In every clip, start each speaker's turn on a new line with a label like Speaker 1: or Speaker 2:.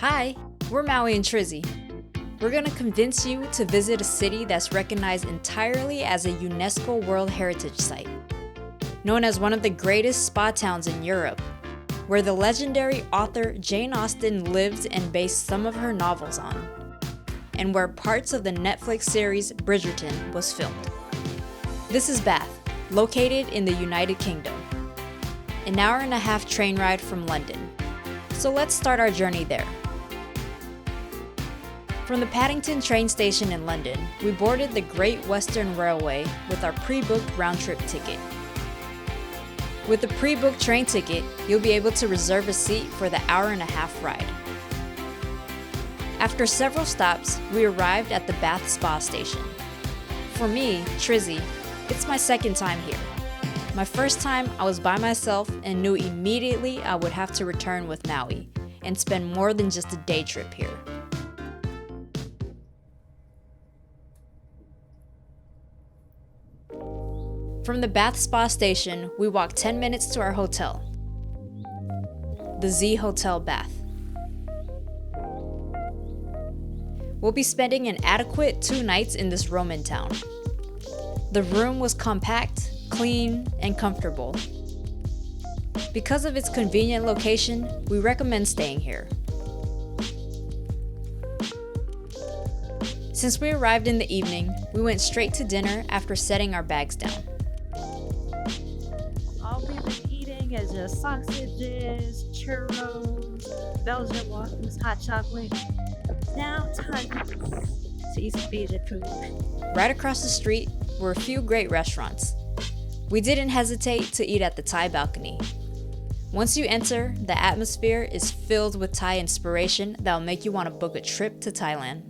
Speaker 1: Hi, we're Maui and Trizzy. We're going to convince you to visit a city that's recognized entirely as a UNESCO World Heritage Site. Known as one of the greatest spa towns in Europe, where the legendary author Jane Austen lived and based some of her novels on, and where parts of the Netflix series Bridgerton was filmed. This is Bath, located in the United Kingdom. An hour-and-a-half train ride from London. So let's start our journey there. From the Paddington train station in London, we boarded the Great Western Railway with our pre-booked round-trip ticket. With the pre-booked train ticket, you'll be able to reserve a seat for the hour-and-a-half ride. After several stops, we arrived at the Bath Spa station. For me, Trizzy, it's my second time here. My first time, I was by myself and knew immediately I would have to return with Maui and spend more than just a day trip here. From the Bath Spa station, we walked 10 minutes to our hotel, the Z Hotel Bath. We'll be spending an adequate 2 nights in this Roman town. The room was compact, clean, and comfortable. Because of its convenient location, we recommend staying here. Since we arrived in the evening, we went straight to dinner after setting our bags down.
Speaker 2: All we've been eating is just sausages, churros, Belgian waffles, hot chocolate. Now time to eat some Beazer food.
Speaker 1: Right across the street were a few great restaurants. We didn't hesitate to eat at the Thai balcony. Once you enter, the atmosphere is filled with Thai inspiration that'll make you want to book a trip to Thailand.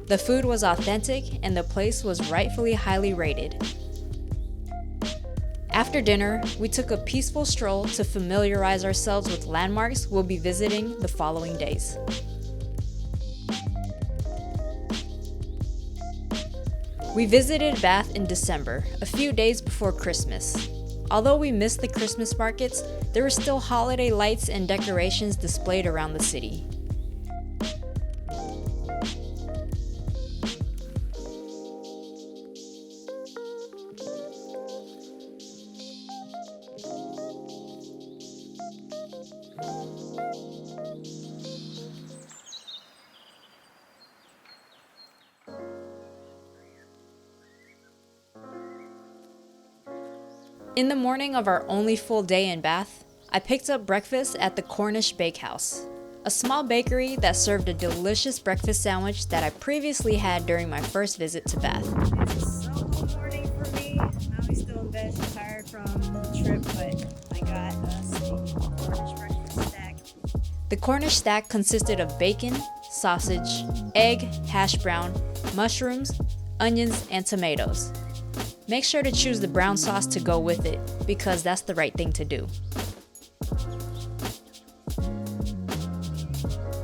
Speaker 1: The food was authentic and the place was rightfully highly rated. After dinner, we took a peaceful stroll to familiarize ourselves with landmarks we'll be visiting the following days. We visited Bath in December, a few days before Christmas. Although we missed the Christmas markets, there were still holiday lights and decorations displayed around the city. In the morning of our only full day in Bath, I picked up breakfast at the Cornish Bakehouse, a small bakery that served a delicious breakfast sandwich that I previously had during my first visit to Bath.
Speaker 2: It's so good morning for me. I'm still in bed, she's tired from the trip, but I got us a Cornish breakfast stack.
Speaker 1: The Cornish stack consisted of bacon, sausage, egg, hash brown, mushrooms, onions, and tomatoes. Make sure to choose the brown sauce to go with it, because that's the right thing to do.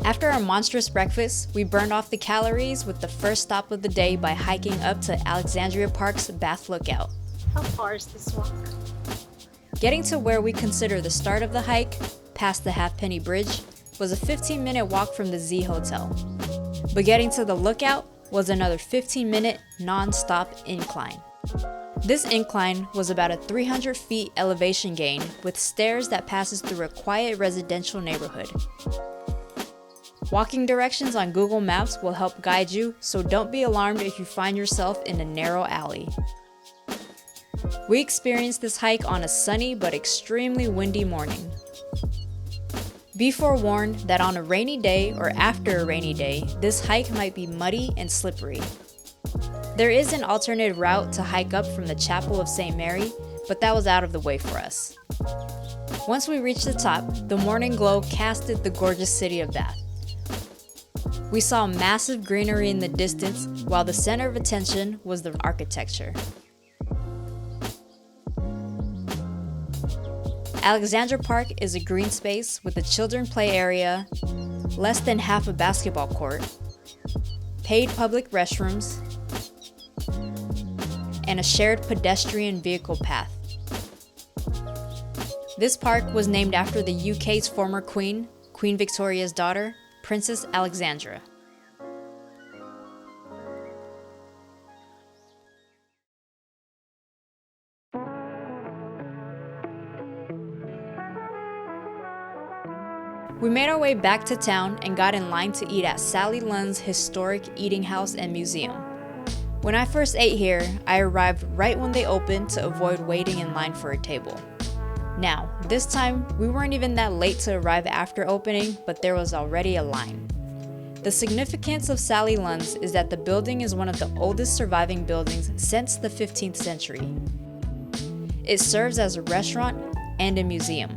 Speaker 1: After our monstrous breakfast, we burned off the calories with the first stop of the day by hiking up to Alexandra Park's Bath Lookout.
Speaker 2: How far is this walk?
Speaker 1: Getting to where we consider the start of the hike, past the Halfpenny Bridge, was a 15-minute walk from the Z Hotel. But getting to the lookout was another 15-minute non-stop incline. This incline was about a 300 feet elevation gain with stairs that passes through a quiet residential neighborhood. Walking directions on Google Maps will help guide you, so don't be alarmed if you find yourself in a narrow alley. We experienced this hike on a sunny but extremely windy morning. Be forewarned that on a rainy day or after a rainy day, this hike might be muddy and slippery. There is an alternate route to hike up from the Chapel of St. Mary, but that was out of the way for us. Once we reached the top, the morning glow casted the gorgeous city of Bath. We saw massive greenery in the distance, while the center of attention was the architecture. Alexandra Park is a green space with a children play area, less than half a basketball court, paid public restrooms, and a shared pedestrian vehicle path. This park was named after the UK's former queen, Queen Victoria's daughter, Princess Alexandra. We made our way back to town and got in line to eat at Sally Lunn's historic eating house and museum. When I first ate here, I arrived right when they opened to avoid waiting in line for a table. Now, this time, we weren't even that late to arrive after opening, but there was already a line. The significance of Sally Lunn's is that the building is one of the oldest surviving buildings since the 15th century. It serves as a restaurant and a museum.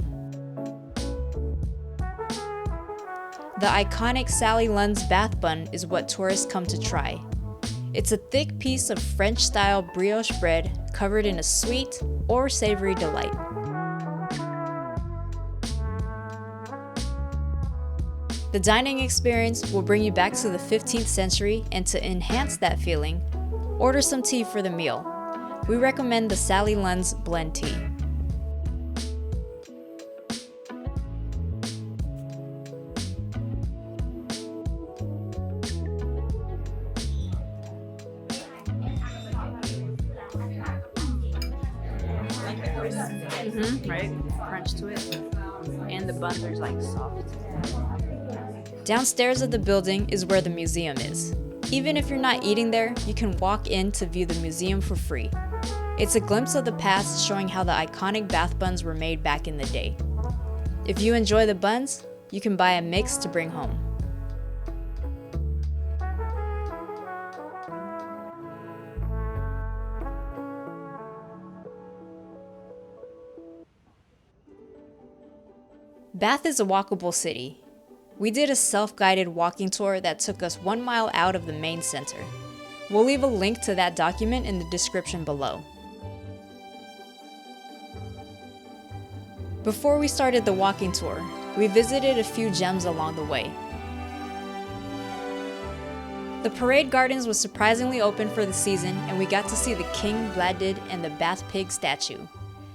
Speaker 1: The iconic Sally Lunn's bath bun is what tourists come to try. It's a thick piece of French-style brioche bread covered in a sweet or savory delight. The dining experience will bring you back to the 15th century, and to enhance that feeling, order some tea for the meal. We recommend the Sally Lunn's blend tea.
Speaker 2: Right? Crunch to it. And the buns are like soft.
Speaker 1: Downstairs of the building is where the museum is. Even if you're not eating there, you can walk in to view the museum for free. It's a glimpse of the past, showing how the iconic bath buns were made back in the day. If you enjoy the buns, you can buy a mix to bring home. Bath is a walkable city. We did a self-guided walking tour that took us 1 mile out of the main center. We'll leave a link to that document in the description below. Before we started the walking tour, we visited a few gems along the way. The Parade Gardens was surprisingly open for the season, and we got to see the King Bladud and the Bath Pig statue.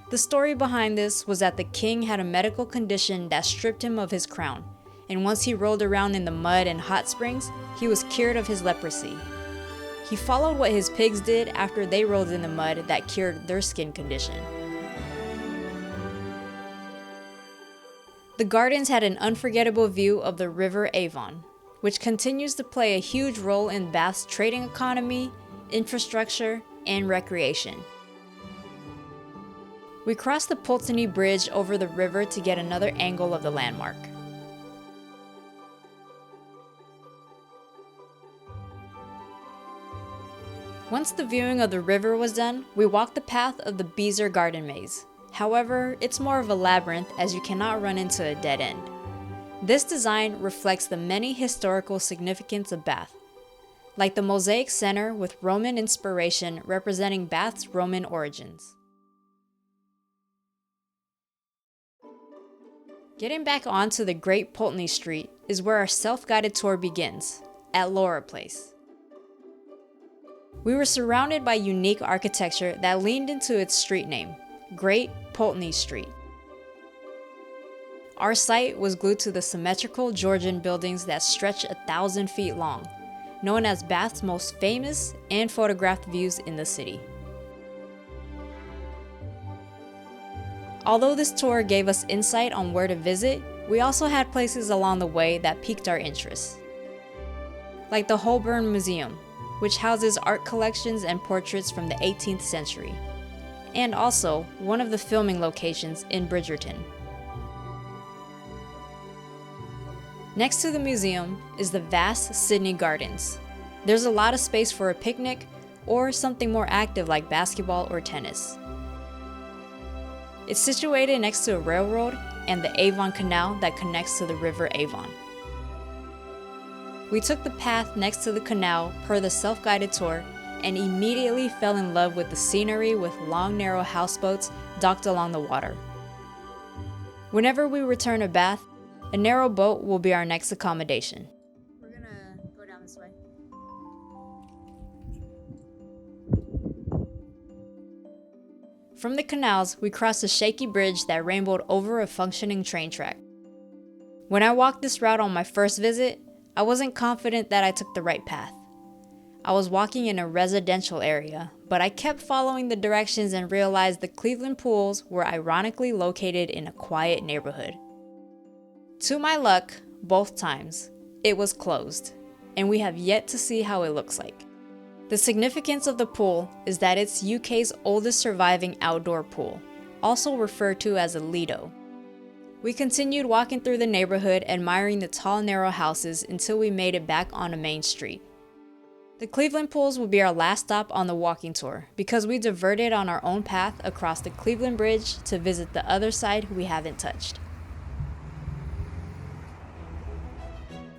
Speaker 1: The story behind this was that the king had a medical condition that stripped him of his crown, and once he rolled around in the mud and hot springs, he was cured of his leprosy. He followed what his pigs did after they rolled in the mud that cured their skin condition. The gardens had an unforgettable view of the River Avon, which continues to play a huge role in Bath's trading economy, infrastructure, and recreation. We crossed the Pulteney Bridge over the river to get another angle of the landmark. Once the viewing of the river was done, we walked the path of the Beazer garden maze. However, it's more of a labyrinth as you cannot run into a dead end. This design reflects the many historical significance of Bath, like the mosaic center with Roman inspiration representing Bath's Roman origins. Getting back onto the Great Pulteney Street is where our self-guided tour begins, at Laura Place. We were surrounded by unique architecture that leaned into its street name, Great Pulteney Street. Our sight was glued to the symmetrical Georgian buildings that stretch 1,000 feet long, known as Bath's most famous and photographed views in the city. Although this tour gave us insight on where to visit, we also had places along the way that piqued our interest. Like the Holborn Museum, which houses art collections and portraits from the 18th century, and also one of the filming locations in Bridgerton. Next to the museum is the vast Sydney Gardens. There's a lot of space for a picnic or something more active like basketball or tennis. It's situated next to a railroad and the Avon Canal that connects to the River Avon. We took the path next to the canal per the self-guided tour and immediately fell in love with the scenery with long narrow houseboats docked along the water. Whenever we return to Bath, a narrow boat will be our next accommodation.
Speaker 2: We're gonna go down this way.
Speaker 1: From the canals, we crossed a shaky bridge that rainbowed over a functioning train track. When I walked this route on my first visit, I wasn't confident that I took the right path. I was walking in a residential area, but I kept following the directions and realized the Cleveland pools were ironically located in a quiet neighborhood. To my luck, both times, it was closed, and we have yet to see how it looks like. The significance of the pool is that it's UK's oldest surviving outdoor pool, also referred to as a Lido. We continued walking through the neighborhood, admiring the tall, narrow houses until we made it back on a main street. The Cleveland pools will be our last stop on the walking tour because we diverted on our own path across the Cleveland Bridge to visit the other side we haven't touched.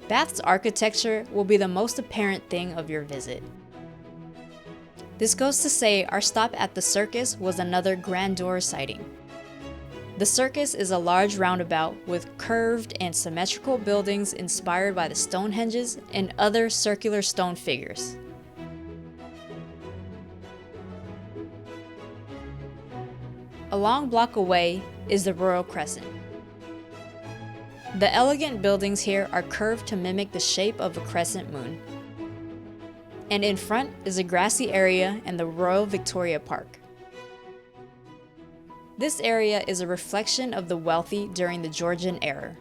Speaker 1: Bath's architecture will be the most apparent thing of your visit. This goes to say our stop at the Circus was another grandeur sighting. The Circus is a large roundabout with curved and symmetrical buildings inspired by the Stonehenges and other circular stone figures. A long block away is the Royal Crescent. The elegant buildings here are curved to mimic the shape of a crescent moon. And in front is a grassy area and the Royal Victoria Park. This area is a reflection of the wealthy during the Georgian era.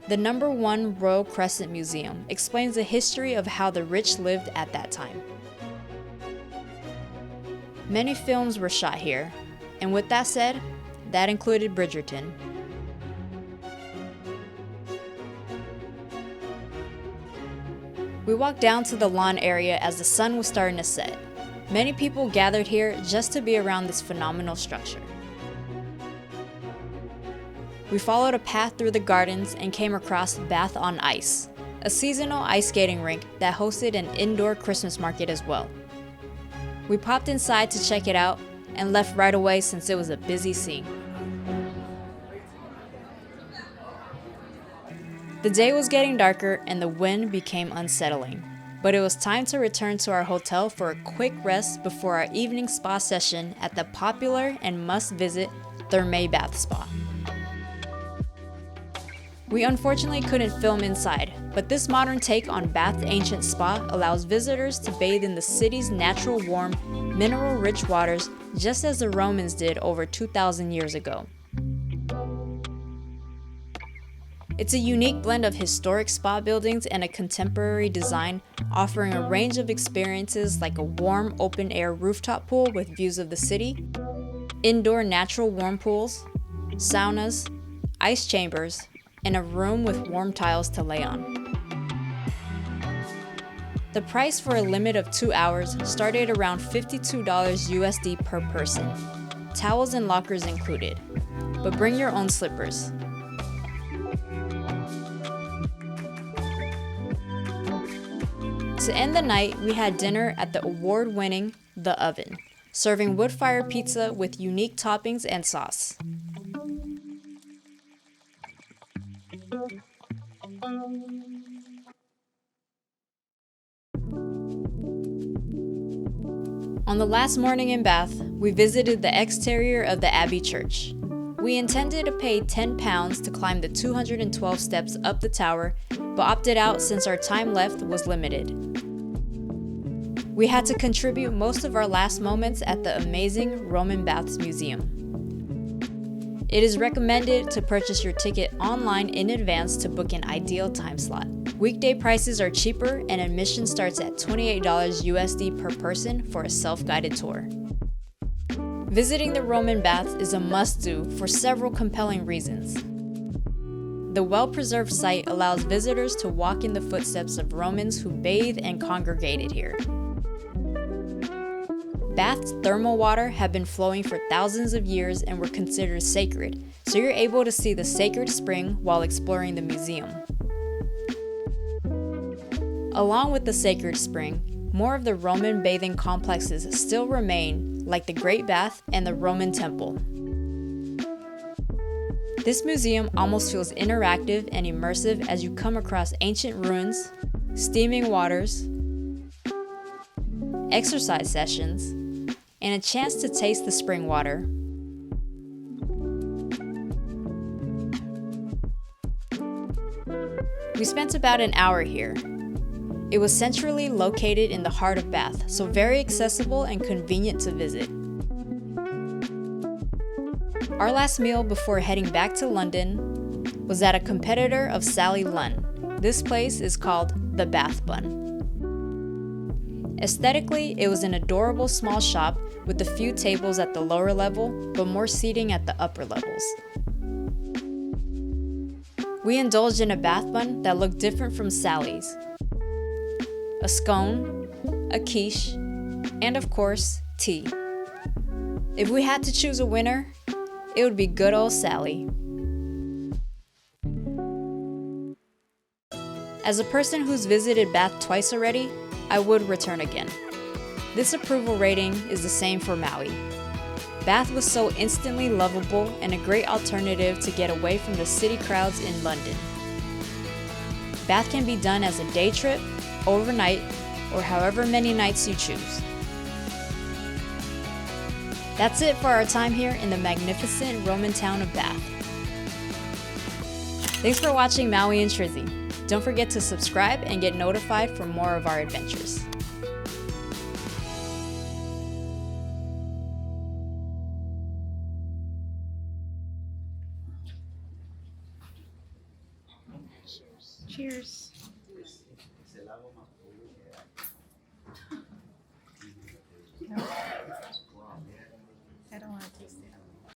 Speaker 1: The No. 1 Royal Crescent Museum explains the history of how the rich lived at that time. Many films were shot here, and with that said, that included Bridgerton. We walked down to the lawn area as the sun was starting to set. Many people gathered here just to be around this phenomenal structure. We followed a path through the gardens and came across Bath on Ice, a seasonal ice skating rink that hosted an indoor Christmas market as well. We popped inside to check it out and left right away since it was a busy scene. The day was getting darker and the wind became unsettling, but it was time to return to our hotel for a quick rest before our evening spa session at the popular and must-visit Thermae Bath Spa. We unfortunately couldn't film inside, but this modern take on Bath's ancient spa allows visitors to bathe in the city's natural warm, mineral-rich waters just as the Romans did over 2,000 years ago. It's a unique blend of historic spa buildings and a contemporary design, offering a range of experiences like a warm, open-air rooftop pool with views of the city, indoor natural warm pools, saunas, ice chambers, and a room with warm tiles to lay on. The price for a limit of 2 hours started around $52 USD per person, towels and lockers included, but bring your own slippers. To end the night, we had dinner at the award-winning The Oven, serving wood-fired pizza with unique toppings and sauce. On the last morning in Bath, we visited the exterior of the Abbey Church. We intended to pay £10 to climb the 212 steps up the tower, but opted out since our time left was limited. We had to contribute most of our last moments at the amazing Roman Baths Museum. It is recommended to purchase your ticket online in advance to book an ideal time slot. Weekday prices are cheaper and admission starts at $28 USD per person for a self-guided tour. Visiting the Roman baths is a must-do for several compelling reasons. The well-preserved site allows visitors to walk in the footsteps of Romans who bathed and congregated here. Bath's thermal water have been flowing for thousands of years and were considered sacred, so you're able to see the sacred spring while exploring the museum. Along with the sacred spring, more of the Roman bathing complexes still remain, like the Great Bath and the Roman Temple. This museum almost feels interactive and immersive as you come across ancient ruins, steaming waters, exercise sessions, and a chance to taste the spring water. We spent about an hour here. It was centrally located in the heart of Bath, so very accessible and convenient to visit. Our last meal before heading back to London was at a competitor of Sally Lunn. This place is called the Bath Bun. Aesthetically, it was an adorable small shop with a few tables at the lower level, but more seating at the upper levels. We indulged in a bath bun that looked different from Sally's. A scone, a quiche, and of course, tea. If we had to choose a winner, it would be good old Sally. As a person who's visited Bath twice already, I would return again. This approval rating is the same for Maui. Bath was so instantly lovable and a great alternative to get away from the city crowds in London. Bath can be done as a day trip, overnight, or however many nights you choose. That's it for our time here in the magnificent Roman town of Bath. Thanks for watching Maui and Trizzy. Don't forget to subscribe and get notified for more of our adventures.
Speaker 2: Cheers.